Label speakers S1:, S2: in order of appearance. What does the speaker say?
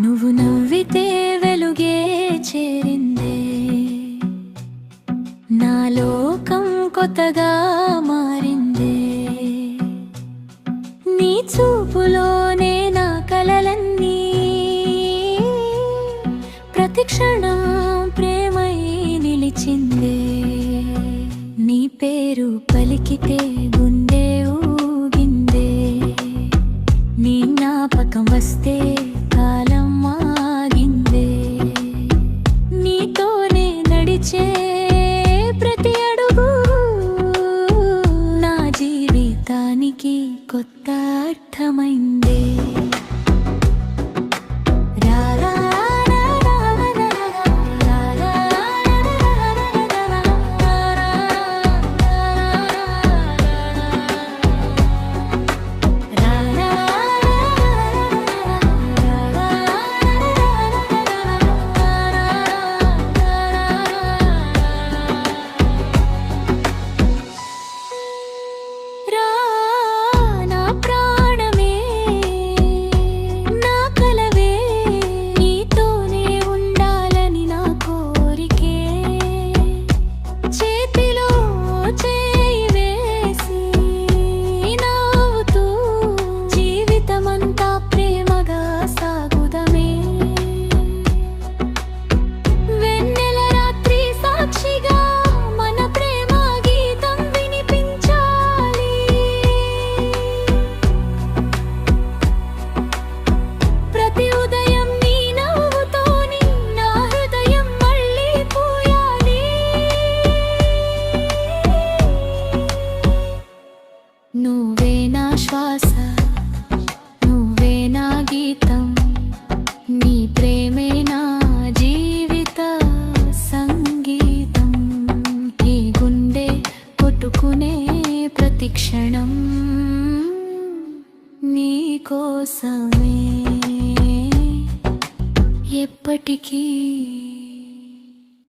S1: నువ్వు నవ్వితే వెలుగే చేరిందే, నా లోకం కొత్తగా మారిందే. నీ చూపులోనే నా కలలన్నీ ప్రతిక్షణం ప్రేమై నిలిచిందే. నీ పేరు పలికితే గుండె ఊగిందే, నీ జ్ఞాపకం వస్తే కాలం ఆగిందే. నీతోనే నడిచే ప్రతి అడుగు నా జీవితానికి కొత్త అర్థమైందే. నువ్వే నా శ్వాస, నువ్వే నా గీతం, నీ ప్రేమే నా జీవిత సంగీతం. ఈ గుండె కొట్టుకునే ప్రతి క్షణం నీ కోసమే ఎప్పటికీ